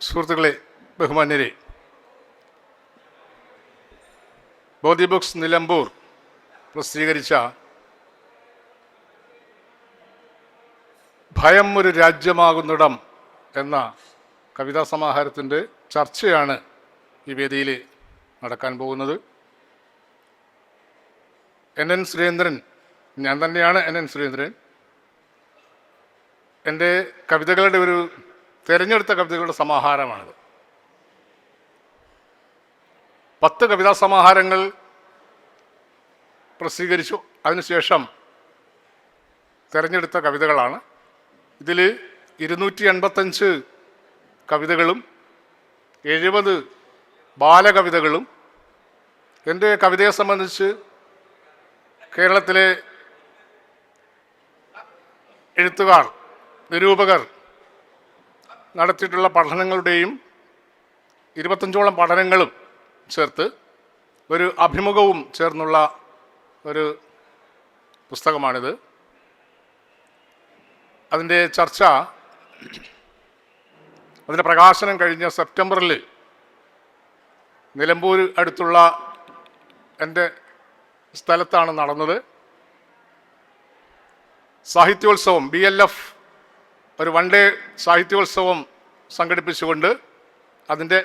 സുഹൃത്തുക്കളെ, ബഹുമാന്യരെ, ബോധി ബുക്സ് നിലമ്പൂർ പ്രസിദ്ധീകരിച്ച ഭയം ഒരു രാജ്യമാകുന്നിടം എന്ന കവിതാ സമാഹാരത്തിൻ്റെ ചർച്ചയാണ് ഈ വേദിയിൽ നടക്കാൻ പോകുന്നത്. NN സുരേന്ദ്രൻ, ഞാൻ തന്നെയാണ് NN സുരേന്ദ്രൻ. എൻ്റെ കവിതകളുടെ ഒരു തിരഞ്ഞെടുത്ത കവിതകളുടെ സമാഹാരമാണിത്. 10 കവിതാ സമാഹാരങ്ങൾ പ്രസിദ്ധീകരിച്ചു. അതിനുശേഷം തിരഞ്ഞെടുത്ത കവിതകളാണ്. ഇതിൽ 285 കവിതകളും 70 ബാലകവിതകളും. എൻ്റെ കവിതയെ സംബന്ധിച്ച് കേരളത്തിലെ എഴുത്തുകാർ, നിരൂപകർ നടത്തിയിട്ടുള്ള പഠനങ്ങളുടെയും 25ഓളം പഠനങ്ങളും ചേർത്ത് ഒരു അഭിമുഖവും ചേർന്നുള്ള ഒരു പുസ്തകമാണിത്. അതിൻ്റെ ചർച്ച, അതിൻ്റെ പ്രകാശനം കഴിഞ്ഞ സെപ്റ്റംബറിൽ നിലമ്പൂർ അടുത്തുള്ള എൻ്റെ സ്ഥലത്താണ് നടന്നത്. സാഹിത്യോത്സവം, BLF ഒരു 1 ഡേ സാഹിത്യോത്സവം സംഘടിപ്പിച്ചുകൊണ്ട് അതിൻ്റെ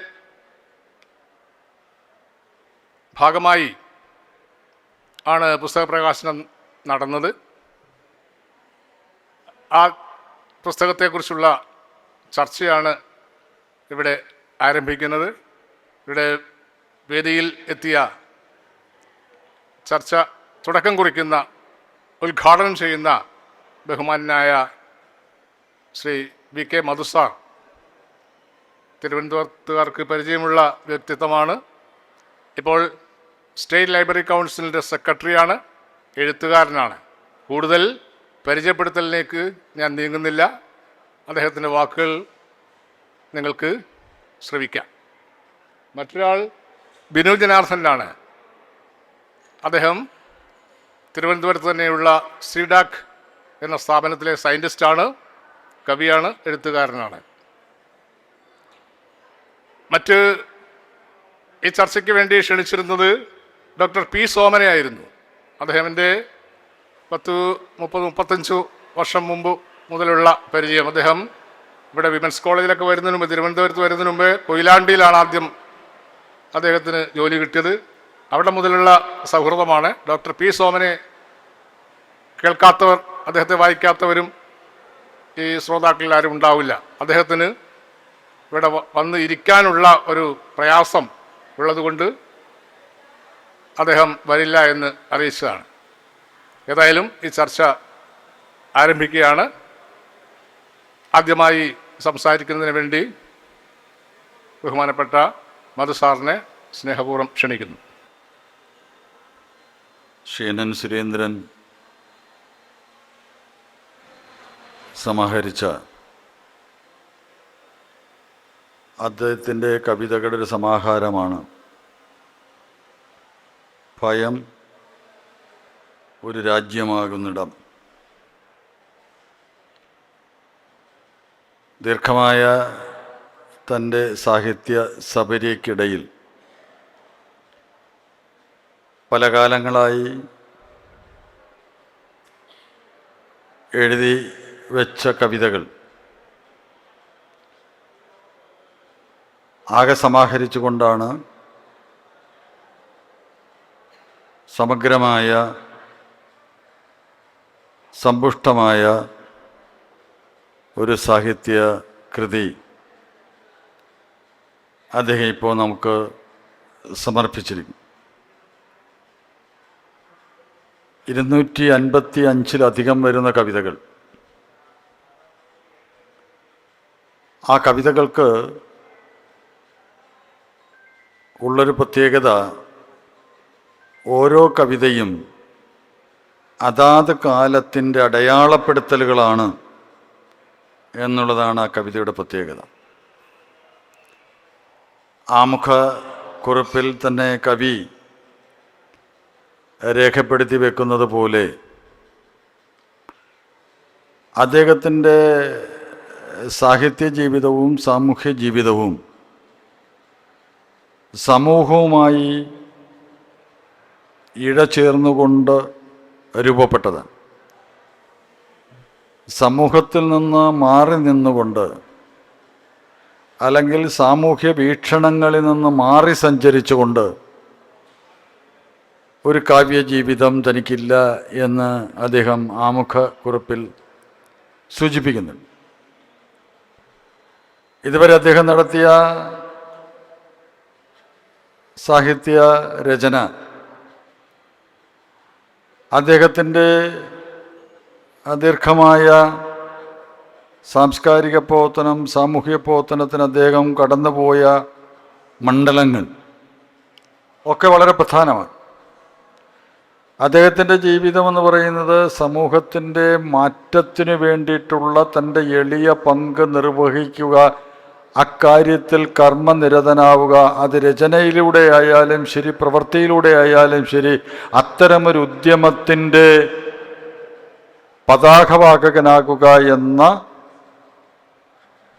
ഭാഗമായി ആണ് പുസ്തക പ്രകാശനം നടന്നത്. ആ പുസ്തകത്തെക്കുറിച്ചുള്ള ചർച്ചയാണ് ഇവിടെ ആരംഭിക്കുന്നത്. ഇവിടെ വേദിയിൽ എത്തിയ ചർച്ച തുടക്കം കുറിക്കുന്ന, ഉദ്ഘാടനം ചെയ്യുന്ന ബഹുമാനായ ശ്രീ VK മധുസാർ തിരുവനന്തപുരത്തുകാർക്ക് പരിചയമുള്ള വ്യക്തിത്വമാണ്. ഇപ്പോൾ സ്റ്റേറ്റ് ലൈബ്രറി കൗൺസിലിൻ്റെ സെക്രട്ടറിയാണ്, എഴുത്തുകാരനാണ്. കൂടുതൽ പരിചയപ്പെടുത്തലിലേക്ക് ഞാൻ നീങ്ങുന്നില്ല. അദ്ദേഹത്തിൻ്റെ വാക്കുകൾ നിങ്ങൾക്ക് ശ്രവിക്കാം. മറ്റൊരാൾ ബിനു ജനാർദ്ദനാണ്. അദ്ദേഹം തിരുവനന്തപുരത്ത് തന്നെയുള്ള CDAC എന്ന സ്ഥാപനത്തിലെ സയൻറ്റിസ്റ്റാണ്, കവിയാണ്, എഴുത്തുകാരനാണ്. ഈ ചർച്ചയ്ക്ക് വേണ്ടി ക്ഷണിച്ചിരുന്നത് ഡോക്ടർ P. സോമനയായിരുന്നു. അദ്ദേഹത്തിൻ്റെ 30-35 വർഷം മുമ്പ് മുതലുള്ള പരിചയം. അദ്ദേഹം ഇവിടെ വിമൻസ് കോളേജിലൊക്കെ വരുന്നതിന് മുമ്പ്, തിരുവനന്തപുരത്ത് വരുന്നതിന് മുമ്പ് കൊയിലാണ്ടിയിലാണ് ആദ്യം അദ്ദേഹത്തിന് ജോലി കിട്ടിയത്. അവിടെ മുതലുള്ള സൗഹൃദമാണ്. Doctor P. സോമനെ കേൾക്കാത്തവർ, അദ്ദേഹത്തെ വായിക്കാത്തവരും ഈ ശ്രോതാക്കളിൽ ആരും ഉണ്ടാവില്ല. അദ്ദേഹത്തിന് ഇവിടെ വന്ന് ഇരിക്കാനുള്ള ഒരു പ്രയാസം ഉള്ളതുകൊണ്ട് അദ്ദേഹം വരില്ല എന്ന് അറിയിച്ചതാണ്. ഏതായാലും ഈ ചർച്ച ആരംഭിക്കുകയാണ്. ആദ്യമായി സംസാരിക്കുന്നതിന് വേണ്ടി ബഹുമാനപ്പെട്ട മധുസാറിനെ സ്നേഹപൂർവ്വം ക്ഷണിക്കുന്നു. NN സുരേന്ദ്രൻ സമാഹരിച്ച അദ്ദേഹത്തിൻ്റെ കവിതകളുടെ ഒരു സമാഹാരമാണ് ഭയം ഒരു രാജ്യമാകുന്നിടം. ദീർഘമായ തൻ്റെ സാഹിത്യ സപര്യയ്ക്കിടയിൽ പല കാലങ്ങളായി എഴുതി വെച്ച കവിതകൾ ആകെ സമാഹരിച്ചുകൊണ്ടാണ് സമഗ്രമായ സമ്പുഷ്ടമായ ഒരു സാഹിത്യ കൃതി അദ്ദേഹം ഇപ്പോൾ നമുക്ക് സമർപ്പിച്ചിരിക്കും. 255-ലധികം വരുന്ന കവിതകൾ. ആ കവിതകൾക്ക് ഉള്ളൊരു പ്രത്യേകത, ഓരോ കവിതയും അതാത് കാലത്തിൻ്റെ അടയാളപ്പെടുത്തലുകളാണ് എന്നുള്ളതാണ് ആ കവിതയുടെ പ്രത്യേകത. ആമുഖക്കുറിപ്പിൽ തന്നെ കവി രേഖപ്പെടുത്തി വെക്കുന്നത് പോലെ അദ്ദേഹത്തിൻ്റെ സാഹിത്യ ജീവിതവും സാമൂഹ്യ ജീവിതവും സമൂഹവുമായി ഇഴചേർന്നുകൊണ്ട് രൂപപ്പെട്ടതാണ്. സമൂഹത്തിൽ നിന്ന് മാറി നിന്നുകൊണ്ട് അല്ലെങ്കിൽ സാമൂഹ്യ വീക്ഷണങ്ങളിൽ നിന്ന് മാറി സഞ്ചരിച്ചുകൊണ്ട് ഒരു കാവ്യജീവിതം തനിക്കില്ല എന്ന് അദ്ദേഹം ആമുഖക്കുറിപ്പിൽ സൂചിപ്പിക്കുന്നുണ്ട്. ഇതുവരെ അദ്ദേഹം നടത്തിയ സാഹിത്യ രചന അദ്ദേഹത്തിൻ്റെ ദീർഘമായ സാംസ്കാരിക പ്രവർത്തനം, സാമൂഹിക പ്രവർത്തനത്തിന് അദ്ദേഹം കടന്നുപോയ മണ്ഡലങ്ങൾ ഒക്കെ വളരെ പ്രധാനമാണ്. അദ്ദേഹത്തിൻ്റെ ജീവിതമെന്ന് പറയുന്നത് സമൂഹത്തിൻ്റെ മാറ്റത്തിനു വേണ്ടിയിട്ടുള്ള തൻ്റെ എളിയ പങ്ക് നിർവഹിക്കുക, അക്കാര്യത്തിൽ കർമ്മനിരതനാവുക, അത് രചനയിലൂടെ ആയാലും ശരി, പ്രവൃത്തിയിലൂടെ ആയാലും ശരി, അത്തരമൊരു ഉദ്യമത്തിൻ്റെ പതാകവാഹകനാകുക എന്ന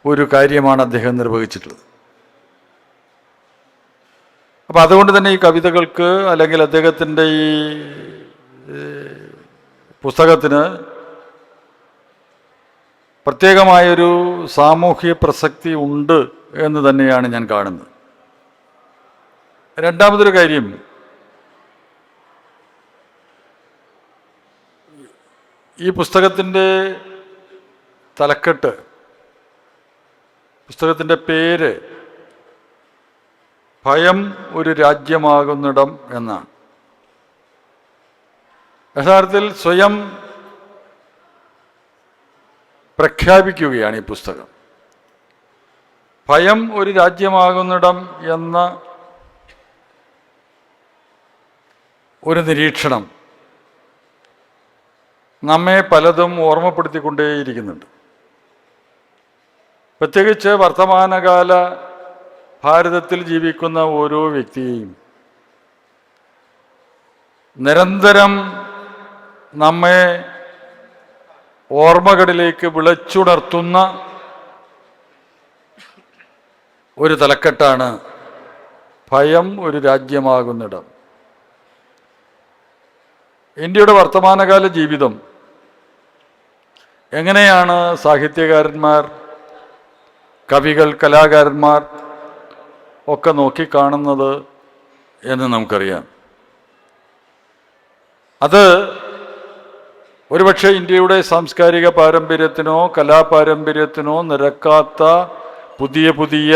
ഒരു കാര്യമാണ് അദ്ദേഹം നിർവഹിച്ചിട്ടുള്ളത്. അപ്പം അതുകൊണ്ട് തന്നെ ഈ കവിതകൾക്ക് അല്ലെങ്കിൽ അദ്ദേഹത്തിൻ്റെ ഈ പുസ്തകത്തിന് പ്രത്യേകമായൊരു സാമൂഹ്യ പ്രസക്തി ഉണ്ട് എന്ന് തന്നെയാണ് ഞാൻ കാണുന്നത്. രണ്ടാമതൊരു കാര്യം, ഈ പുസ്തകത്തിൻ്റെ തലക്കെട്ട്, പുസ്തകത്തിൻ്റെ പേര് ഭയം ഒരു രാജ്യമാകുന്നിടം എന്നാണ്. യഥാർത്ഥത്തിൽ സ്വയം പ്രഖ്യാപിക്കുകയാണ് ഈ പുസ്തകം. ഭയം ഒരു രാജ്യമാകുന്നിടം എന്ന ഒരു നിരീക്ഷണം നമ്മെ പലതും ഓർമ്മപ്പെടുത്തിക്കൊണ്ടേയിരിക്കുന്നുണ്ട്. പ്രത്യേകിച്ച് വർത്തമാനകാല ഭാരതത്തിൽ ജീവിക്കുന്ന ഓരോ വ്യക്തിയെയും നിരന്തരം നമ്മെ ഓർമ്മകളിലേക്ക് വിളിച്ചുണർത്തുന്ന ഒരു തലക്കെട്ടാണ് ഭയം ഒരു രാജ്യമാകുന്നിടം. ഇന്ത്യയുടെ വർത്തമാനകാല ജീവിതം എങ്ങനെയാണ് സാഹിത്യകാരന്മാർ, കവികൾ, കലാകാരന്മാർ ഒക്കെ നോക്കിക്കാണുന്നത് എന്ന് നമുക്കറിയാം. അത് ഒരുപക്ഷെ ഇന്ത്യയുടെ സാംസ്കാരിക പാരമ്പര്യത്തിനോ കലാപാരമ്പര്യത്തിനോ നിരക്കാത്ത പുതിയ പുതിയ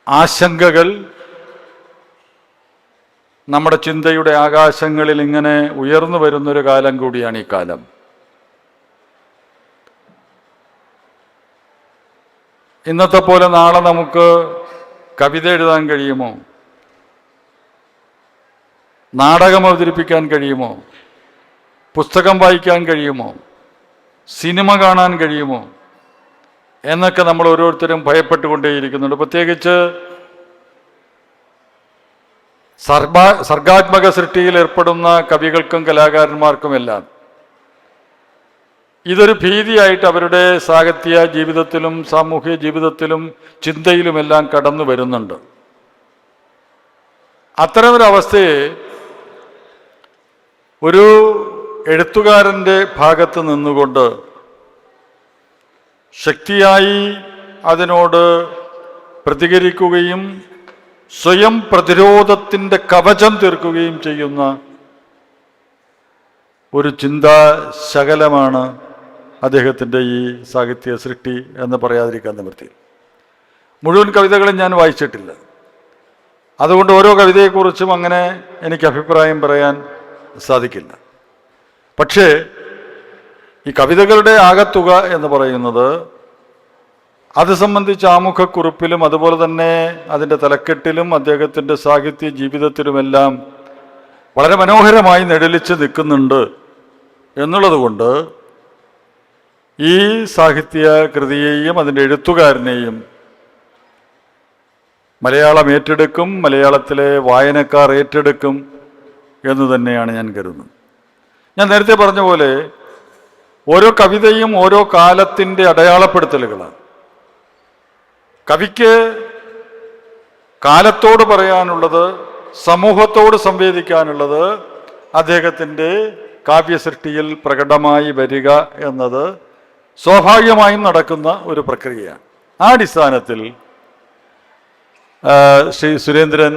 ആശങ്കകൾ നമ്മുടെ ചിന്തയുടെ ആകാശങ്ങളിൽ ഇങ്ങനെ ഉയർന്നു വരുന്നൊരു കാലം കൂടിയാണ് ഈ കാലം. ഇന്നത്തെ പോലെ നാളെ നമുക്ക് കവിത എഴുതാൻ കഴിയുമോ? നാടകം അവതരിപ്പിക്കാൻ കഴിയുമോ? പുസ്തകം വായിക്കാൻ കഴിയുമോ? സിനിമ കാണാൻ കഴിയുമോ? എന്നൊക്കെ നമ്മൾ ഓരോരുത്തരും ഭയപ്പെട്ടുകൊണ്ടേയിരിക്കുന്നുണ്ട്. പ്രത്യേകിച്ച് സർഗാത്മക സൃഷ്ടിയിൽ ഏർപ്പെടുന്ന കവികൾക്കും കലാകാരന്മാർക്കുമെല്ലാം ഇതൊരു ഭീതിയായിട്ട് അവരുടെ സാഹിത്യ ജീവിതത്തിലും സാമൂഹ്യ ജീവിതത്തിലും ചിന്തയിലുമെല്ലാം കടന്നു വരുന്നുണ്ട്. അത്തരമൊരവസ്ഥയെ ഒരു എഴുത്തുകാരൻ്റെ ഭാഗത്ത് നിന്നുകൊണ്ട് ശക്തിയായി അതിനോട് പ്രതികരിക്കുകയും സ്വയം പ്രതിരോധത്തിൻ്റെ കവചം തീർക്കുകയും ചെയ്യുന്ന ഒരു ചിന്താശകലമാണ് അദ്ദേഹത്തിൻ്റെ ഈ സാഹിത്യ സൃഷ്ടി എന്ന് പറയാതിരിക്കാൻ നിവൃത്തി. മുഴുവൻ കവിതകളും ഞാൻ വായിച്ചിട്ടില്ല, അതുകൊണ്ട് ഓരോ കവിതയെക്കുറിച്ചും അങ്ങനെ എനിക്ക് അഭിപ്രായം പറയാൻ സാധിക്കില്ല. പക്ഷേ ഈ കവിതകളുടെ ആകത്തുക എന്ന് പറയുന്നത് അത് സംബന്ധിച്ച് ആമുഖക്കുറിപ്പിലും അതുപോലെ തന്നെ അതിൻ്റെ തലക്കെട്ടിലും അദ്ദേഹത്തിൻ്റെ സാഹിത്യ ജീവിതത്തിലുമെല്ലാം വളരെ മനോഹരമായി നെഴലിച്ച് നിൽക്കുന്നുണ്ട് എന്നുള്ളത് കൊണ്ട് ഈ സാഹിത്യ കൃതിയെയും അതിൻ്റെ എഴുത്തുകാരനെയും മലയാളം ഏറ്റെടുക്കും, മലയാളത്തിലെ വായനക്കാർ ഏറ്റെടുക്കും എന്ന് തന്നെയാണ് ഞാൻ കരുതുന്നത്. ഞാൻ നേരത്തെ പറഞ്ഞ പോലെ ഓരോ കവിതയും ഓരോ കാലത്തിൻ്റെ അടയാളപ്പെടുത്തലുകളാണ്. കവിക്ക് കാലത്തോട് പറയാനുള്ളത്, സമൂഹത്തോട് സംവേദിക്കാനുള്ളത് അദ്ദേഹത്തിൻ്റെ കാവ്യസൃഷ്ടിയിൽ പ്രകടമായി വരിക എന്നത് സ്വാഭാവികമായും നടക്കുന്ന ഒരു പ്രക്രിയയാണ്. ആ അടിസ്ഥാനത്തിൽ ശ്രീ സുരേന്ദ്രൻ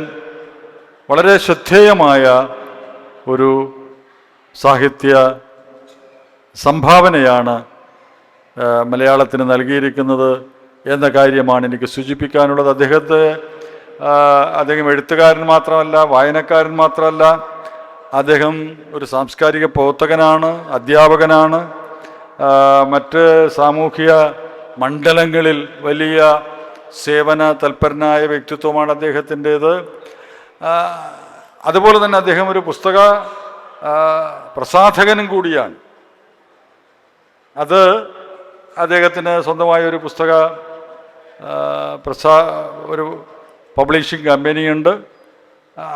വളരെ ശ്രദ്ധേയമായ ഒരു സാഹിത്യ സംഭാവനയാണ് മലയാളത്തിന് നൽകിയിരിക്കുന്നത് എന്ന കാര്യമാണ് എനിക്ക് സൂചിപ്പിക്കാനുള്ളത്. അദ്ദേഹം എഴുത്തുകാരൻ മാത്രമല്ല, വായനക്കാരൻ മാത്രമല്ല, അദ്ദേഹം ഒരു സാംസ്കാരിക പ്രവർത്തകനാണ്, അധ്യാപകനാണ്, മറ്റ് സാമൂഹിക മണ്ഡലങ്ങളിൽ വലിയ സേവന തൽപരനായ വ്യക്തിത്വമാണ് അദ്ദേഹത്തിൻ്റേത്. അതുപോലെ തന്നെ അദ്ദേഹം ഒരു പുസ്തക പ്രസാധകനും കൂടിയാണ്. അത് അദ്ദേഹത്തിന് സ്വന്തമായ ഒരു പുസ്തക ഒരു പബ്ലിഷിംഗ് കമ്പനിയുണ്ട്.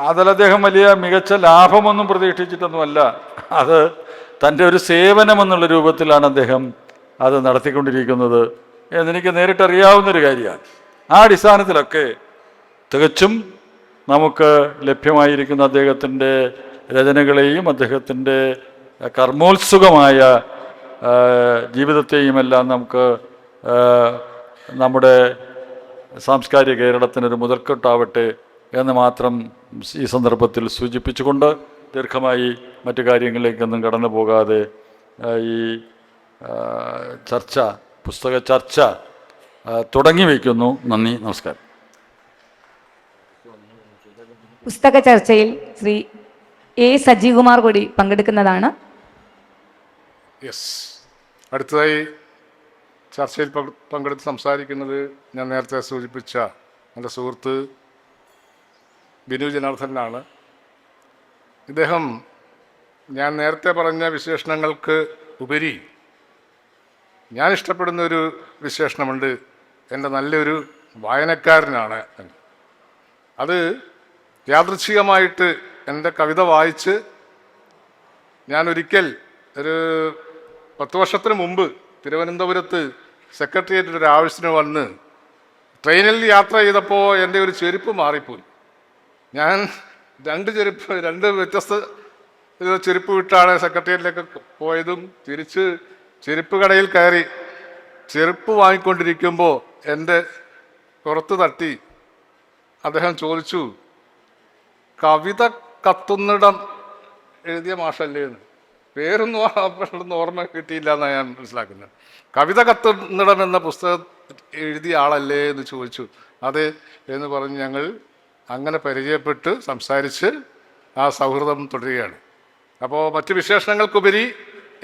അതിൽ അദ്ദേഹം വലിയ മികച്ച ലാഭമൊന്നും പ്രതീക്ഷിച്ചിട്ടൊന്നുമല്ല, അത് തൻ്റെ ഒരു സേവനമെന്നുള്ള രൂപത്തിലാണ് അദ്ദേഹം അത് നടത്തിക്കൊണ്ടിരിക്കുന്നത് എന്നെനിക്ക് നേരിട്ടറിയാവുന്നൊരു കാര്യമാണ്. ആ അടിസ്ഥാനത്തിലൊക്കെ തികച്ചും നമുക്ക് ലഭ്യമായിരിക്കുന്ന അദ്ദേഹത്തിൻ്റെ രചനകളെയും അദ്ദേഹത്തിൻ്റെ കർമ്മോത്സുകമായ ജീവിതത്തെയുമെല്ലാം നമുക്ക് നമ്മുടെ സാംസ്കാരിക കേരളത്തിനൊരു മുതൽക്കെട്ടാവട്ടെ എന്ന് മാത്രം ഈ സന്ദർഭത്തിൽ സൂചിപ്പിച്ചുകൊണ്ട് ദീർഘമായി മറ്റു കാര്യങ്ങളിലേക്കൊന്നും കടന്നു പോകാതെ ഈ പുസ്തക ചർച്ച തുടങ്ങി വയ്ക്കുന്നു. നന്ദി, നമസ്കാരം. പുസ്തക ചർച്ചയിൽ ശ്രീ എ സജികുമാർ കൂടി പങ്കെടുക്കുന്നതാണ്. അടുത്തതായി ചർച്ചയിൽ പങ്കെടുത്ത് സംസാരിക്കുന്നത് ഞാൻ നേരത്തെ സൂചിപ്പിച്ച എൻ്റെ സുഹൃത്ത് ബിനു ജനാർദ്ദനാണ്. ഇദ്ദേഹം ഞാൻ നേരത്തെ പറഞ്ഞ വിശേഷണങ്ങൾക്ക് ഉപരി ഞാൻ ഇഷ്ടപ്പെടുന്ന ഒരു വിശേഷണമുണ്ട്, എൻ്റെ നല്ലൊരു വായനക്കാരനാണ്. അത് യാദൃച്ഛികമായിട്ട് എൻ്റെ കവിത വായിച്ച് ഞാനൊരിക്കൽ ഒരു 10 വർഷത്തിന് മുമ്പ് തിരുവനന്തപുരത്ത് സെക്രട്ടേറിയറ്റിൽ ഒരു ആവശ്യത്തിന് വന്ന് ട്രെയിനിൽ യാത്ര ചെയ്തപ്പോൾ എൻ്റെ ഒരു ചെരുപ്പ് മാറിപ്പോയി. ഞാൻ രണ്ട് വ്യത്യസ്ത ചെരുപ്പ് വിട്ടാണ് സെക്രട്ടേറിയറ്റിലേക്ക് പോയതും തിരിച്ച് ചെരുപ്പ് കടയിൽ കയറി ചെരുപ്പ് വാങ്ങിക്കൊണ്ടിരിക്കുമ്പോൾ എൻ്റെ പുറത്ത് തട്ടി അദ്ദേഹം ചോദിച്ചു, കവിത കത്തുന്നിടം എഴുതിയ മാഷല്ലേ എന്ന്. പേരൊന്നും ഓർമ്മ കിട്ടിയില്ല എന്നാണ് ഞാൻ മനസ്സിലാക്കുന്നത്. കവിത കത്തുന്നിടം എന്ന പുസ്തകം എഴുതിയ ആളല്ലേ എന്ന് ചോദിച്ചു. അതെ എന്ന് പറഞ്ഞ് ഞങ്ങൾ അങ്ങനെ പരിചയപ്പെട്ട് സംസാരിച്ച് ആ സൗഹൃദം തുടരുകയാണ്. അപ്പോൾ മറ്റ് വിശേഷണങ്ങൾക്കുപരി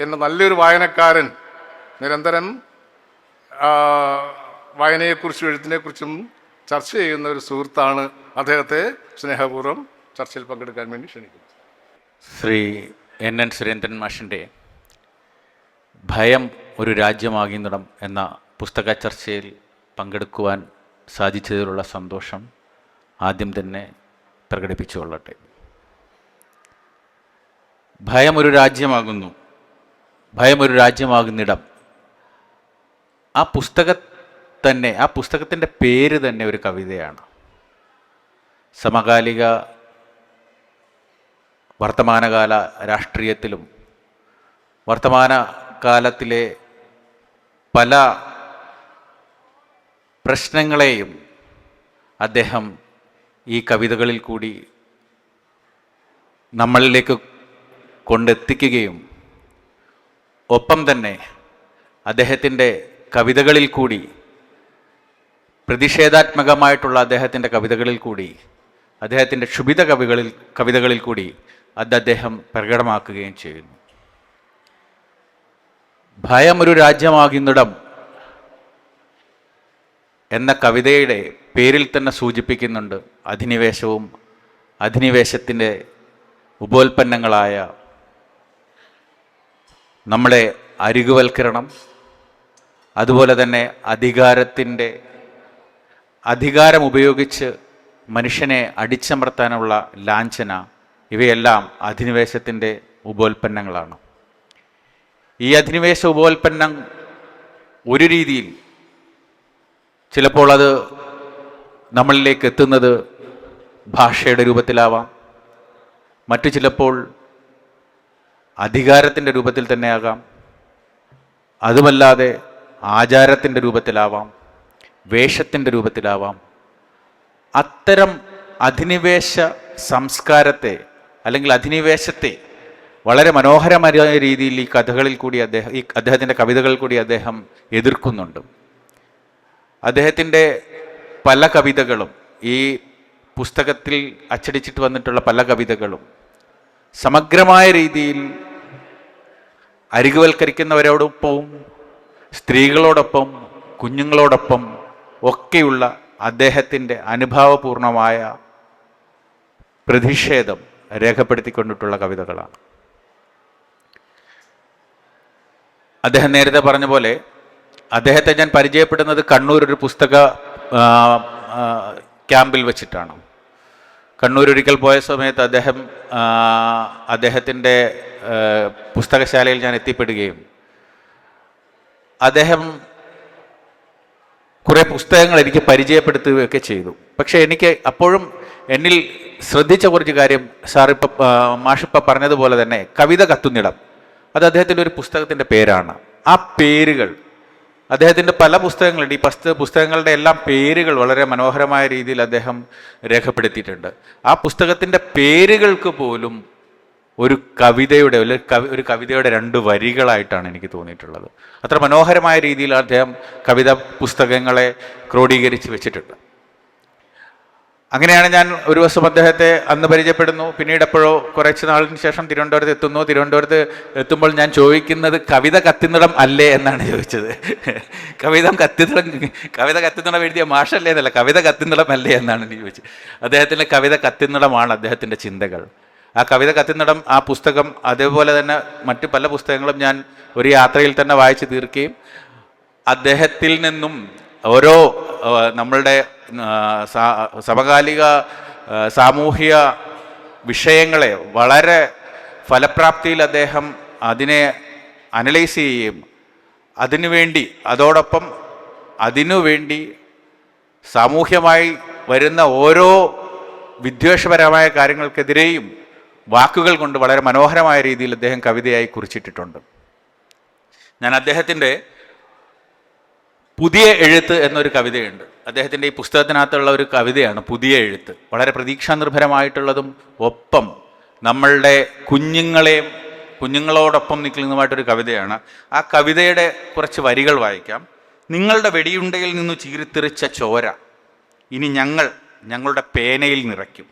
എൻ്റെ നല്ലൊരു വായനക്കാരൻ, നിരന്തരം വായനയെക്കുറിച്ചും എഴുത്തിനെക്കുറിച്ചും ചർച്ച ചെയ്യുന്ന ഒരു സുഹൃത്താണ്. അദ്ദേഹത്തെ സ്നേഹപൂർവ്വം ചർച്ചയിൽ പങ്കെടുക്കാൻ വേണ്ടി ക്ഷണിക്കുന്നു. ശ്രീ NN സുരേന്ദ്രൻ മാഷിൻ്റെ ഭയം ഒരു രാജ്യമാകുന്നിടം എന്ന പുസ്തക ചർച്ചയിൽ പങ്കെടുക്കുവാൻ സാധിച്ചതിലുള്ള സന്തോഷം ആദ്യം തന്നെ പ്രകടിപ്പിച്ചുകൊള്ളട്ടെ. ഭയം ഒരു രാജ്യമാകുന്നു, ഭയം ഒരു രാജ്യമാകുന്നിടം. ആ പുസ്തകത്തിൻ്റെ പേര് തന്നെ ഒരു കവിതയാണ്. സമകാലിക വർത്തമാനകാല രാഷ്ട്രീയത്തിലും വർത്തമാനകാലത്തിലെ പല പ്രശ്നങ്ങളെയും അദ്ദേഹം ഈ കവിതകളിൽ കൂടി നമ്മളിലേക്ക് കൊണ്ടെത്തിക്കുകയും ഒപ്പം തന്നെ അദ്ദേഹത്തിൻ്റെ കവിതകളിൽ കൂടി, പ്രതിഷേധാത്മകമായിട്ടുള്ള അദ്ദേഹത്തിൻ്റെ കവിതകളിൽ കൂടി, അദ്ദേഹത്തിൻ്റെ ക്ഷുഭിത കവിതകളിൽ കൂടി അത് അദ്ദേഹം പ്രകടമാക്കുകയും ചെയ്യുന്നു. ഭയം ഒരു രാജ്യമാകുന്നിടം എന്ന കവിതയുടെ പേരിൽ തന്നെ സൂചിപ്പിക്കുന്നുണ്ട് അധിനിവേശവും അധിനിവേശത്തിൻ്റെ ഉപോൽപ്പന്നങ്ങളായ നമ്മളെ അരികുവൽക്കരണം, അതുപോലെ തന്നെ അധികാരം ഉപയോഗിച്ച് മനുഷ്യനെ അടിച്ചമർത്താനുള്ള ലാഞ്ചന, ഇവയെല്ലാം അധിനിവേശത്തിൻ്റെ ഉപോൽപ്പന്നങ്ങളാണ്. ഈ അധിനിവേശ ഉപോൽപ്പന്നം ഒരു രീതിയിൽ ചിലപ്പോൾ അത് നമ്മളിലേക്ക് എത്തുന്നത് ഭാഷയുടെ രൂപത്തിലാവാം, മറ്റു ചിലപ്പോൾ അധികാരത്തിൻ്റെ രൂപത്തിൽ തന്നെയാകാം, അതുമല്ലാതെ ആചാരത്തിൻ്റെ രൂപത്തിലാവാം, വേഷത്തിൻ്റെ രൂപത്തിലാവാം. അത്തരം അധിനിവേശ സംസ്കാരത്തെ അല്ലെങ്കിൽ അധിനിവേശത്തെ വളരെ മനോഹരമായ രീതിയിൽ ഈ കഥകളിൽ കൂടി അദ്ദേഹത്തിൻ്റെ കവിതകളിൽ കൂടി അദ്ദേഹം എതിർക്കുന്നുണ്ട്. അദ്ദേഹത്തിൻ്റെ പല കവിതകളും, ഈ പുസ്തകത്തിൽ അച്ചടിച്ചിട്ട് വന്നിട്ടുള്ള പല കവിതകളും സമഗ്രമായ രീതിയിൽ അരികുവൽക്കരിക്കുന്നവരോടൊപ്പവും സ്ത്രീകളോടൊപ്പം കുഞ്ഞുങ്ങളോടൊപ്പം ഒക്കെയുള്ള അദ്ദേഹത്തിൻ്റെ അനുഭാവപൂർണമായ പ്രതിഷേധം രേഖപ്പെടുത്തിക്കൊണ്ടിട്ടുള്ള കവിതകളാണ്. അദ്ദേഹം നേരത്തെ പറഞ്ഞ പോലെ അദ്ദേഹത്തെ ഞാൻ പരിചയപ്പെടുന്നത് കണ്ണൂർ ഒരു പുസ്തക ക്യാമ്പിൽ വെച്ചിട്ടാണ്. കണ്ണൂർ ഒരിക്കൽ പോയ സമയത്ത് അദ്ദേഹത്തിൻ്റെ പുസ്തകശാലയിൽ ഞാൻ എത്തിപ്പെടുകയും അദ്ദേഹം കുറേ പുസ്തകങ്ങൾ എനിക്ക് പരിചയപ്പെടുത്തുകയൊക്കെ ചെയ്തു. പക്ഷേ എനിക്ക് അപ്പോഴും എന്നിൽ ശ്രദ്ധിച്ച കുറച്ച് കാര്യം മാഷിപ്പ പറഞ്ഞതുപോലെ തന്നെ കവിത കത്തുന്നിടം, അത് അദ്ദേഹത്തിൻ്റെ ഒരു പുസ്തകത്തിൻ്റെ പേരാണ്. ആ പേരുകൾ അദ്ദേഹത്തിൻ്റെ പല പുസ്തകങ്ങളുണ്ട്. ഈ പുസ്തകങ്ങളുടെ എല്ലാം പേരുകൾ വളരെ മനോഹരമായ രീതിയിൽ അദ്ദേഹം രേഖപ്പെടുത്തിയിട്ടുണ്ട്. ആ പുസ്തകത്തിൻ്റെ പേരുകൾക്ക് പോലും ഒരു കവിതയുടെ രണ്ട് വരികളായിട്ടാണ് എനിക്ക് തോന്നിയിട്ടുള്ളത്. അത്ര മനോഹരമായ രീതിയിൽ അദ്ദേഹം കവിതാ പുസ്തകങ്ങളെ ക്രോഡീകരിച്ച് വെച്ചിട്ടുണ്ട്. അങ്ങനെയാണ് ഞാൻ ഒരു ദിവസം അദ്ദേഹത്തെ അന്ന് പരിചയപ്പെടുന്നു. പിന്നീട് എപ്പോഴോ കുറച്ച് നാളിന് ശേഷം തിരുവനന്തപുരത്ത് എത്തുന്നു. തിരുവനന്തപുരത്ത് എത്തുമ്പോൾ ഞാൻ ചോദിക്കുന്നത് കവിത കത്തുന്നിടം അല്ലേ എന്നാണ് ചോദിച്ചത്. കവിത കത്തുന്നിടം എഴുതിയ മാഷല്ലേ എന്നല്ല, കവിത കത്തുന്നിടം അല്ലേ എന്നാണ് എനിക്ക് ചോദിച്ചത്. അദ്ദേഹത്തിൻ്റെ കവിത കത്തുന്നിടമാണ് അദ്ദേഹത്തിൻ്റെ ചിന്തകൾ. ആ കവിത കത്തുന്നിടം, ആ പുസ്തകം, അതേപോലെ തന്നെ മറ്റു പല പുസ്തകങ്ങളും ഞാൻ ഒരു യാത്രയിൽ തന്നെ വായിച്ചു തീർക്കുകയും അദ്ദേഹത്തിൽ നിന്നും ഓരോ നമ്മളുടെ സമകാലിക സാമൂഹിക വിഷയങ്ങളെ വളരെ ഫലപ്രാപ്തിയിൽ അദ്ദേഹം അതിനെ അനലൈസ് ചെയ്യുകയും അതിനുവേണ്ടി സാമൂഹ്യമായി വരുന്ന ഓരോ വിദ്വേഷപരമായ കാര്യങ്ങൾക്കെതിരെയും വാക്കുകൾ കൊണ്ട് വളരെ മനോഹരമായ രീതിയിൽ അദ്ദേഹം കവിതയായി കുറിച്ചിട്ടിട്ടുണ്ട്. ഞാൻ അദ്ദേഹത്തിൻ്റെ പുതിയ എഴുത്ത് എന്നൊരു കവിതയുണ്ട്. അദ്ദേഹത്തിൻ്റെ ഈ പുസ്തകത്തിനകത്തുള്ള ഒരു കവിതയാണ് പുതിയ എഴുത്ത്. വളരെ പ്രതീക്ഷാനിർഭരമായിട്ടുള്ളതും ഒപ്പം നമ്മളുടെ കുഞ്ഞുങ്ങളോടൊപ്പം നിൽക്കുന്നതുമായിട്ടൊരു കവിതയാണ്. ആ കവിതയുടെ കുറച്ച് വരികൾ വായിക്കാം. നിങ്ങളുടെ വെടിയുണ്ടയിൽ നിന്നു ചീറിത്തെറിച്ച ചോര ഇനി ഞങ്ങളുടെ പേനയിൽ നിറയ്ക്കും.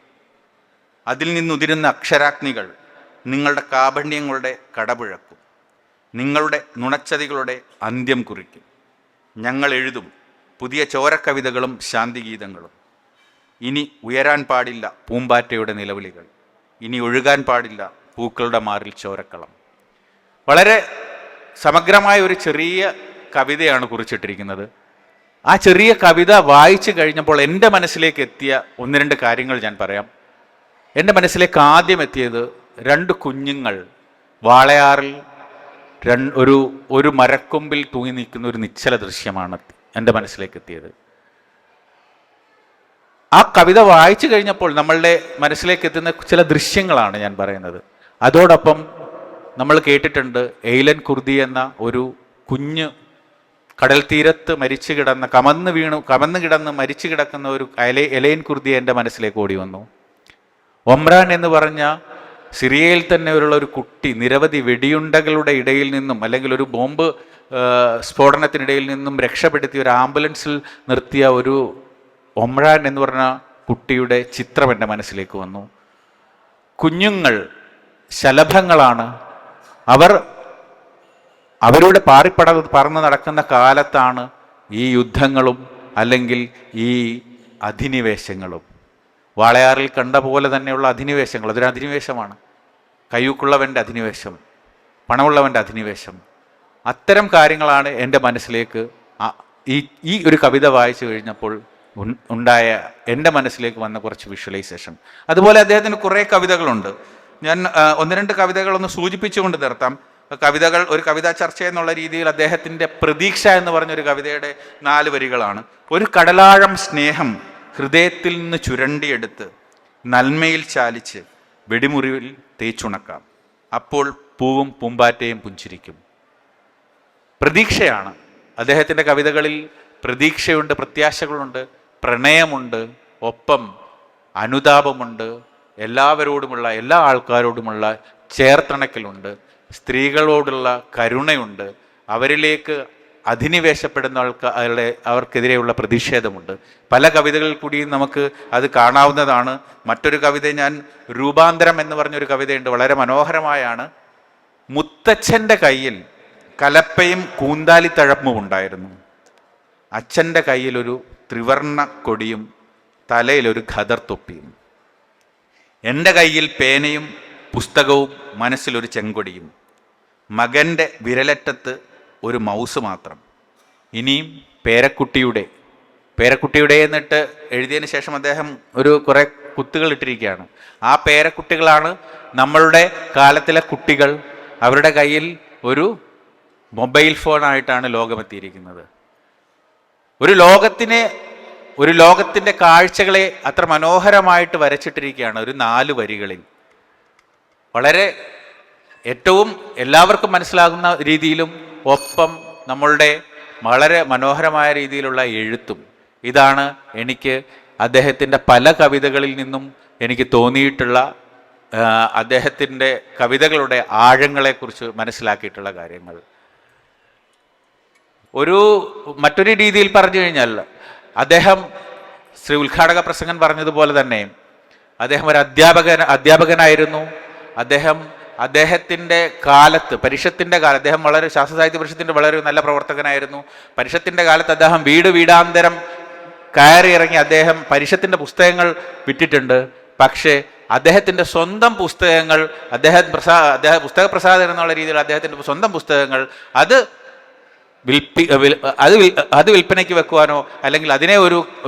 അതിൽ നിന്നുതിരുന്ന അക്ഷരാഗ്നികൾ നിങ്ങളുടെ കാപണ്യങ്ങളുടെ കടപുഴക്കും. നിങ്ങളുടെ നുണച്ചതികളുടെ അന്ത്യം കുറിക്കും. ഞങ്ങൾ എഴുതും പുതിയ ചോരക്കവിതകളും ശാന്തിഗീതങ്ങളും. ഇനി ഉയരാൻ പാടില്ല പൂമ്പാറ്റയുടെ നിലവിളികൾ. ഇനി ഒഴുകാൻ പാടില്ല പൂക്കളുടെ മാറിൽ ചോരക്കളം. വളരെ സമഗ്രമായ ഒരു ചെറിയ കവിതയാണ് കുറിച്ചിട്ടിരിക്കുന്നത്. ആ ചെറിയ കവിത വായിച്ചു കഴിഞ്ഞപ്പോൾ എൻ്റെ മനസ്സിലേക്ക് എത്തിയ ഒന്ന് രണ്ട് കാര്യങ്ങൾ ഞാൻ പറയാം. എൻ്റെ മനസ്സിലേക്ക് ആദ്യം എത്തിയത് രണ്ട് കുഞ്ഞുങ്ങൾ വാളയാറിൽ ഒരു മരക്കൊമ്പിൽ തൂങ്ങി നിൽക്കുന്ന ഒരു നിശ്ചല ദൃശ്യമാണ് എൻ്റെ മനസ്സിലേക്ക് എത്തിയത്. ആ കവിത വായിച്ചു കഴിഞ്ഞപ്പോൾ നമ്മളുടെ മനസ്സിലേക്ക് എത്തുന്ന ചില ദൃശ്യങ്ങളാണ് ഞാൻ പറയുന്നത്. അതോടൊപ്പം നമ്മൾ കേട്ടിട്ടുണ്ട് എയ്ലൻ കുർദി എന്ന ഒരു കുഞ്ഞ് കടൽ തീരത്ത് കമന്ന് കിടന്ന് മരിച്ചു കിടക്കുന്ന ഒരു എലൈൻ കുർദി എൻ്റെ മനസ്സിലേക്ക് ഓടി വന്നു. ഒമ്രാൻ എന്ന് പറഞ്ഞ സിറിയയിൽ തന്നെ ഉള്ള ഒരു കുട്ടി നിരവധി വെടിയുണ്ടകളുടെ ഇടയിൽ നിന്നും അല്ലെങ്കിൽ ഒരു ബോംബ് സ്ഫോടനത്തിനിടയിൽ നിന്നും രക്ഷപ്പെടുത്തി ഒരു ആംബുലൻസിൽ നിർത്തിയ ഒരു ഒമ്രാൻ എന്ന് പറഞ്ഞ കുട്ടിയുടെ ചിത്രം എൻ്റെ മനസ്സിലേക്ക് വന്നു. കുഞ്ഞുങ്ങൾ ശലഭങ്ങളാണ്. അവരുടെ പറന്ന് നടക്കുന്ന കാലത്താണ് ഈ യുദ്ധങ്ങളും അല്ലെങ്കിൽ ഈ അധിനിവേശങ്ങളും. വാളയാറിൽ കണ്ട പോലെ തന്നെയുള്ള അധിനിവേശങ്ങൾ, അതൊരു അധിനിവേശമാണ്. കയ്യൂക്കുള്ളവൻ്റെ അധിനിവേശം, പണമുള്ളവൻ്റെ അധിനിവേശം, അത്തരം കാര്യങ്ങളാണ് എൻ്റെ മനസ്സിലേക്ക് ഈ ഒരു കവിത വായിച്ചു കഴിഞ്ഞപ്പോൾ ഉണ്ടായ എൻ്റെ മനസ്സിലേക്ക് വന്ന കുറച്ച് വിഷ്വലൈസേഷൻ. അതുപോലെ അദ്ദേഹത്തിന് കുറേ കവിതകളുണ്ട്. ഞാൻ ഒന്ന് രണ്ട് കവിതകളൊന്ന് സൂചിപ്പിച്ചുകൊണ്ട് നിർത്താം. കവിതകൾ, ഒരു കവിതാ ചർച്ച എന്നുള്ള രീതിയിൽ അദ്ദേഹത്തിൻ്റെ പ്രതീക്ഷ എന്ന് പറഞ്ഞൊരു കവിതയുടെ 4 വരികളാണ്. ഒരു കടലാഴം സ്നേഹം ഹൃദയത്തിൽ നിന്ന് ചുരണ്ടിയെടുത്ത് നന്മയിൽ ചാലിച്ച് വെടിമുറിവിൽ തേച്ചുണക്കാം, അപ്പോൾ പൂവും പൂമ്പാറ്റയും പുഞ്ചിരിക്കും. പ്രതീക്ഷയാണ് അദ്ദേഹത്തിൻ്റെ കവിതകളിൽ. പ്രതീക്ഷയുണ്ട്, പ്രത്യാശകളുണ്ട്, പ്രണയമുണ്ട്, ഒപ്പം അനുതാപമുണ്ട്, എല്ലാവരോടുമുള്ള, എല്ലാ ആൾക്കാരോടുമുള്ള ചേർത്തണക്കലുണ്ട്, സ്ത്രീകളോടുള്ള കരുണയുണ്ട്, അവരിലേക്ക് അധിനിവേശപ്പെടുന്ന അവർക്കെതിരെയുള്ള പ്രതിഷേധമുണ്ട്. പല കവിതകളിൽ കൂടിയും നമുക്ക് അത് കാണാവുന്നതാണ്. മറ്റൊരു കവിത, ഞാൻ രൂപാന്തരം എന്ന് പറഞ്ഞൊരു കവിതയുണ്ട്, വളരെ മനോഹരമായാണ്. മുത്തച്ഛൻ്റെ കയ്യിൽ കലപ്പയും കൂന്താലിത്തഴപ്പും ഉണ്ടായിരുന്നു, അച്ഛൻ്റെ കയ്യിലൊരു ത്രിവർണ്ണ കൊടിയും തലയിലൊരു ഖദർ തൊപ്പിയും. എൻ്റെ കയ്യിൽ പേനയും പുസ്തകവും മനസ്സിലൊരു ചെങ്കൊടിയും, മകൻ്റെ വിരലറ്റത്ത് ഒരു മൗസ് മാത്രം. ഇനിയും പേരക്കുട്ടിയുടെ എന്നിട്ട് എഴുതിയതിന് ശേഷം അദ്ദേഹം കുറേ കുത്തുകൾ ഇട്ടിരിക്കുകയാണ്. ആ പേരക്കുട്ടികളാണ് നമ്മളുടെ കാലത്തിലെ കുട്ടികൾ. അവരുടെ കയ്യിൽ ഒരു മൊബൈൽ ഫോണായിട്ടാണ് ലോകമെത്തിയിരിക്കുന്നത്. ഒരു ലോകത്തിൻ്റെ കാഴ്ചകളെ അത്ര മനോഹരമായിട്ട് വരച്ചിട്ടിരിക്കുകയാണ് ഒരു 4 വരികളിൽ. വളരെ ഏറ്റവും എല്ലാവർക്കും മനസ്സിലാകുന്ന രീതിയിലും ഒപ്പം നമ്മളുടെ വളരെ മനോഹരമായ രീതിയിലുള്ള എഴുത്തും. ഇതാണ് എനിക്ക് അദ്ദേഹത്തിൻ്റെ പല കവിതകളിൽ നിന്നും എനിക്ക് തോന്നിയിട്ടുള്ള അദ്ദേഹത്തിൻ്റെ കവിതകളുടെ ആഴങ്ങളെക്കുറിച്ച് മനസ്സിലാക്കിയിട്ടുള്ള കാര്യങ്ങൾ. മറ്റൊരു രീതിയിൽ പറഞ്ഞു കഴിഞ്ഞാൽ, അദ്ദേഹം ശ്രീ ഉദ്ഘാടക പ്രസംഗൻ പറഞ്ഞതുപോലെ തന്നെ അദ്ദേഹം ഒരു അധ്യാപകനായിരുന്നു. അദ്ദേഹത്തിൻ്റെ കാലത്ത്, പരിഷത്തിൻ്റെ കാലത്ത്, അദ്ദേഹം വളരെ ശാസ്ത്ര സാഹിത്യ പരിഷത്തിൻ്റെ വളരെ നല്ല പ്രവർത്തകനായിരുന്നു. പരിഷത്തിൻ്റെ കാലത്ത് അദ്ദേഹം വീടാന്തരം കയറി ഇറങ്ങി അദ്ദേഹം പരിഷത്തിൻ്റെ പുസ്തകങ്ങൾ വിറ്റിട്ടുണ്ട്. പക്ഷേ അദ്ദേഹത്തിൻ്റെ സ്വന്തം പുസ്തകങ്ങൾ, അദ്ദേഹം പുസ്തക പ്രസാദകൻ എന്നുള്ള രീതിയിൽ അദ്ദേഹത്തിൻ്റെ സ്വന്തം പുസ്തകങ്ങൾ അത് വിൽപ്പനയ്ക്ക് വെക്കുവാനോ അല്ലെങ്കിൽ അതിനെ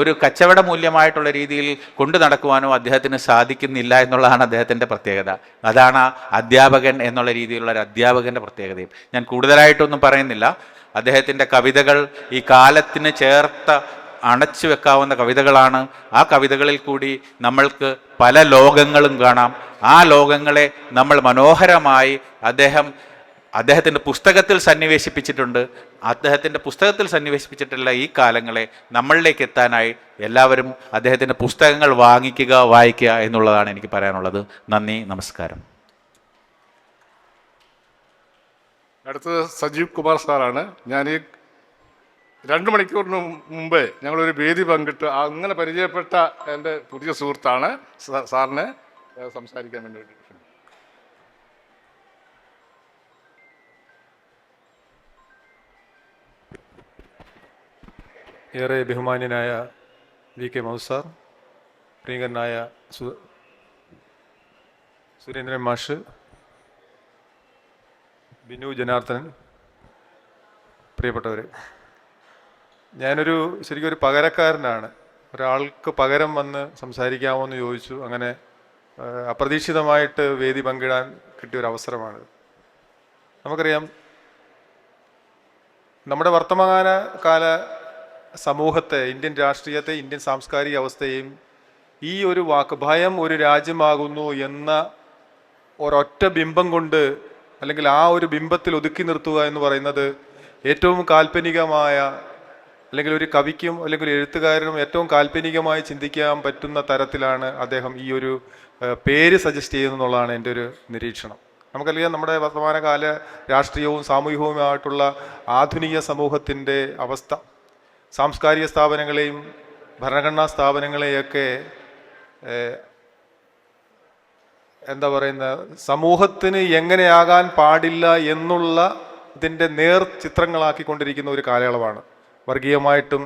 ഒരു കച്ചവട മൂല്യമായിട്ടുള്ള രീതിയിൽ കൊണ്ടു നടക്കുവാനോ അദ്ദേഹത്തിന് സാധിക്കുന്നില്ല എന്നുള്ളതാണ് അദ്ദേഹത്തിൻ്റെ പ്രത്യേകത. അതാണ് അധ്യാപകൻ എന്നുള്ള രീതിയിലുള്ള ഒരു അധ്യാപകൻ്റെ പ്രത്യേകതയും. ഞാൻ കൂടുതലായിട്ടൊന്നും പറയുന്നില്ല. അദ്ദേഹത്തിൻ്റെ കവിതകൾ ഈ കാലത്തിന് അണച്ചു വെക്കാവുന്ന കവിതകളാണ്. ആ കവിതകളിൽ കൂടി നമ്മൾക്ക് പല ലോകങ്ങളും കാണാം. ആ ലോകങ്ങളെ നമ്മൾ മനോഹരമായി അദ്ദേഹത്തിൻ്റെ പുസ്തകത്തിൽ സന്നിവേശിപ്പിച്ചിട്ടുണ്ട്. അദ്ദേഹത്തിൻ്റെ പുസ്തകത്തിൽ സന്നിവേശിപ്പിച്ചിട്ടുള്ള ഈ കാലങ്ങളെ നമ്മളിലേക്ക് എത്താനായി എല്ലാവരും അദ്ദേഹത്തിൻ്റെ പുസ്തകങ്ങൾ വായിക്കുക എന്നുള്ളതാണ് എനിക്ക് പറയാനുള്ളത്. നന്ദി, നമസ്കാരം. അടുത്തത് സജീവ് കുമാർ സാറാണ്. ഞാൻ ഈ 2 മണിക്കൂറിന് മുമ്പേ ഞങ്ങളൊരു വേദി പങ്കിട്ട് അങ്ങനെ പരിചയപ്പെട്ട എൻ്റെ പുതിയ സുഹൃത്താണ്. സാറിനെ സംസാരിക്കാൻ വേണ്ടി. ഏറെ ബഹുമാന്യനായ വി കെ മൗസാർ, പ്രിയങ്കരനായ സുരേന്ദ്രൻ മാഷ്, ബിനു ജനാർദ്ദനൻ, പ്രിയപ്പെട്ടവരെ, ശരിക്കും ഒരു പകരക്കാരനാണ്. ഒരാൾക്ക് പകരം വന്ന് സംസാരിക്കാമോ എന്ന് ചോദിച്ചു. അങ്ങനെ അപ്രതീക്ഷിതമായിട്ട് വേദി പങ്കിടാൻ കിട്ടിയൊരു അവസരമാണ്. നമുക്കറിയാം, നമ്മുടെ വർത്തമാനകാല സമൂഹത്തെ, ഇന്ത്യൻ രാഷ്ട്രീയത്തെ, ഇന്ത്യൻ സാംസ്കാരിക അവസ്ഥയെയും ഈ ഒരു വാക്ക് ഭയം ഒരു രാജ്യമാകുന്നു എന്ന ഒരൊറ്റ ബിംബം കൊണ്ട്, അല്ലെങ്കിൽ ആ ഒരു ബിംബത്തിൽ ഒതുക്കി നിർത്തുക എന്ന് പറയുന്നത് ഏറ്റവും കാൽപ്പനികമായ, അല്ലെങ്കിൽ ഒരു കവിക്കും അല്ലെങ്കിൽ ഒരു എഴുത്തുകാരനും ഏറ്റവും കാൽപ്പനികമായി ചിന്തിക്കാൻ പറ്റുന്ന തരത്തിലാണ് അദ്ദേഹം ഈ ഒരു പേര് സജസ്റ്റ് ചെയ്യുന്നതെന്നുള്ളതാണ് എൻ്റെ ഒരു നിരീക്ഷണം. നമുക്കറിയാം, നമ്മുടെ വർത്തമാനകാല രാഷ്ട്രീയവും സാമൂഹികവുമായിട്ടുള്ള ആധുനിക സമൂഹത്തിൻ്റെ അവസ്ഥ സാംസ്കാരിക സ്ഥാപനങ്ങളെയും ഭരണഘടനാ സ്ഥാപനങ്ങളെയൊക്കെ സമൂഹത്തിന് എങ്ങനെയാകാൻ പാടില്ല എന്നുള്ള ഇതിൻ്റെ ചിത്രങ്ങളാക്കിക്കൊണ്ടിരിക്കുന്ന ഒരു കാലയളവാണ്. വർഗീയമായിട്ടും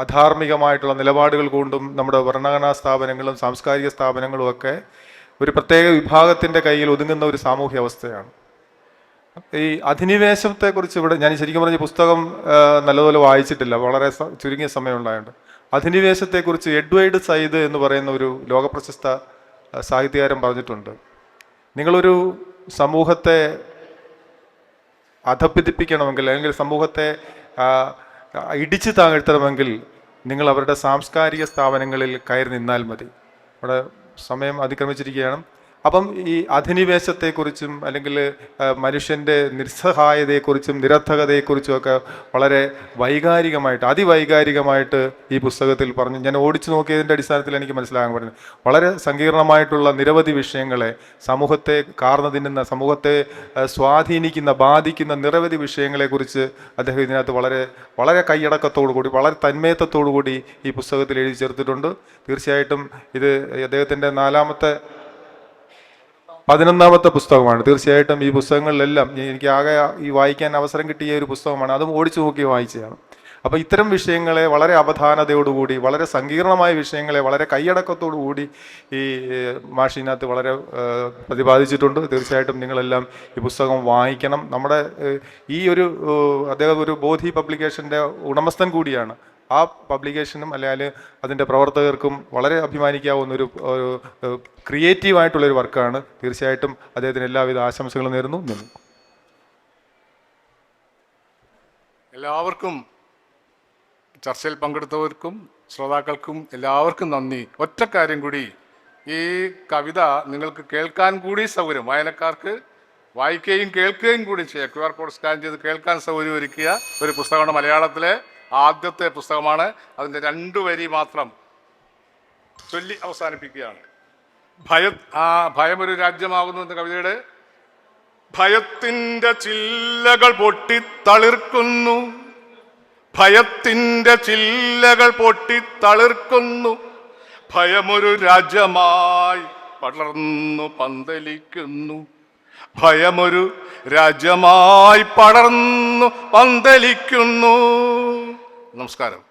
അധാർമികമായിട്ടുള്ള നിലപാടുകൾ കൊണ്ടും നമ്മുടെ ഭരണഘടനാ സ്ഥാപനങ്ങളും സാംസ്കാരിക സ്ഥാപനങ്ങളും ഒക്കെ ഒരു പ്രത്യേക വിഭാഗത്തിൻ്റെ കയ്യിൽ ഒതുങ്ങുന്ന ഒരു സാമൂഹ്യ അവസ്ഥയാണ്. ഈ അധിനിവേശത്തെക്കുറിച്ച് ഞാൻ ശരിക്കും പറഞ്ഞ പുസ്തകം നല്ലതുപോലെ വായിച്ചിട്ടില്ല, വളരെ ചുരുങ്ങിയ സമയമുണ്ടായുണ്ട്. അധിനിവേശത്തെക്കുറിച്ച് എഡ്വേർഡ് സയ്യിദ് എന്ന് പറയുന്ന ഒരു ലോകപ്രശസ്ത സാഹിത്യകാരൻ പറഞ്ഞിട്ടുണ്ട്, നിങ്ങളൊരു സമൂഹത്തെ അധപ്പതിപ്പിക്കണമെങ്കിൽ അല്ലെങ്കിൽ സമൂഹത്തെ ഇടിച്ചു താഴ്ത്തണമെങ്കിൽ നിങ്ങൾ അവരുടെ സാംസ്കാരിക സ്ഥാപനങ്ങളിൽ കയറി നിന്നാൽ മതി. അവിടെ സമയം അതിക്രമിച്ചിരിക്കുകയാണ്. അപ്പം ഈ അധിനിവേശത്തെക്കുറിച്ചും അല്ലെങ്കിൽ മനുഷ്യൻ്റെ നിസ്സഹായതയെക്കുറിച്ചും നിരർത്ഥകതയെക്കുറിച്ചും ഒക്കെ വളരെ വൈകാരികമായിട്ട് അതിവൈകാരികമായിട്ട് ഈ പുസ്തകത്തിൽ പറഞ്ഞു. ഞാൻ ഓടിച്ചു നോക്കിയതിൻ്റെ അടിസ്ഥാനത്തിൽ എനിക്ക് മനസ്സിലാകാൻ പറ്റുന്നത് വളരെ സങ്കീർണമായിട്ടുള്ള നിരവധി വിഷയങ്ങളെ, സമൂഹത്തെ കാർന്നു തിന്നുന്ന, സമൂഹത്തെ സ്വാധീനിക്കുന്ന, ബാധിക്കുന്ന നിരവധി വിഷയങ്ങളെക്കുറിച്ച് അദ്ദേഹം ഇതിനകത്ത് വളരെ വളരെ കൈയടക്കത്തോടു കൂടി, വളരെ തന്മയത്വത്തോടു കൂടി ഈ പുസ്തകത്തിൽ എഴുതി ചേർത്തിട്ടുണ്ട്. തീർച്ചയായിട്ടും ഇത് അദ്ദേഹത്തിൻ്റെ 11ാമത്തെ പുസ്തകമാണ്. തീർച്ചയായിട്ടും ഈ പുസ്തകങ്ങളിലെല്ലാം എനിക്ക് ആകെ ഈ വായിക്കാൻ അവസരം കിട്ടിയ ഒരു പുസ്തകമാണ്. അതും ഓടിച്ചു നോക്കി വായിച്ചതാണ്. അപ്പോൾ ഇത്തരം വിഷയങ്ങളെ വളരെ അവധാനതയോടുകൂടി, വളരെ സങ്കീർണമായ വിഷയങ്ങളെ വളരെ കൈയടക്കത്തോടു കൂടി ഈ മാഷിനകത്ത് വളരെ പ്രതിപാദിച്ചിട്ടുണ്ട്. തീർച്ചയായിട്ടും നിങ്ങളെല്ലാം ഈ പുസ്തകം വായിക്കണം. നമ്മുടെ ഈ ഒരു അദ്ദേഹം ഒരു ബോധി പബ്ലിക്കേഷൻ്റെ ഉടമസ്ഥൻ കൂടിയാണ്. ആ പബ്ലിക്കേഷനും അല്ലെങ്കിൽ അതിൻ്റെ പ്രവർത്തകർക്കും വളരെ അഭിമാനിക്കാവുന്ന ഒരു ക്രിയേറ്റീവായിട്ടുള്ളൊരു വർക്കാണ്. തീർച്ചയായിട്ടും അദ്ദേഹത്തിന് എല്ലാവിധ ആശംസകളും നേരുന്നു. എല്ലാവർക്കും, ചർച്ചയിൽ പങ്കെടുത്തവർക്കും ശ്രോതാക്കൾക്കും എല്ലാവർക്കും നന്ദി. ഒറ്റ കാര്യം കൂടി, ഈ കവിത നിങ്ങൾക്ക് കേൾക്കാൻ കൂടി സൗകര്യം, വായനക്കാർക്ക് വായിക്കുകയും കേൾക്കുകയും കൂടി ചെയ്യുക. QR കോഡ് സ്കാൻ ചെയ്ത് കേൾക്കാൻ സൗകര്യം ഒരുക്കിയ ഒരു പുസ്തകമാണ്. മലയാളത്തിലെ ആദ്യത്തെ പുസ്തകമാണ്. അതിൻ്റെ 2 വരി മാത്രം ചൊല്ലി അവസാനിപ്പിക്കുകയാണ്. ഭയമൊരു രാജ്യമാകുന്നു എന്ന കവിതയുടെ ഭയത്തിൻ്റെ ചില്ലകൾ പൊട്ടിത്തളിർക്കുന്നു, ഭയത്തിൻ്റെ ചില്ലകൾ പൊട്ടിത്തളിർക്കുന്നു, ഭയമൊരു രാജ്യമായി പടർന്നു പന്തലിക്കുന്നു, ഭയമൊരു രാജ്യമായി പടർന്നു പന്തലിക്കുന്നു. നമസ്കാരം.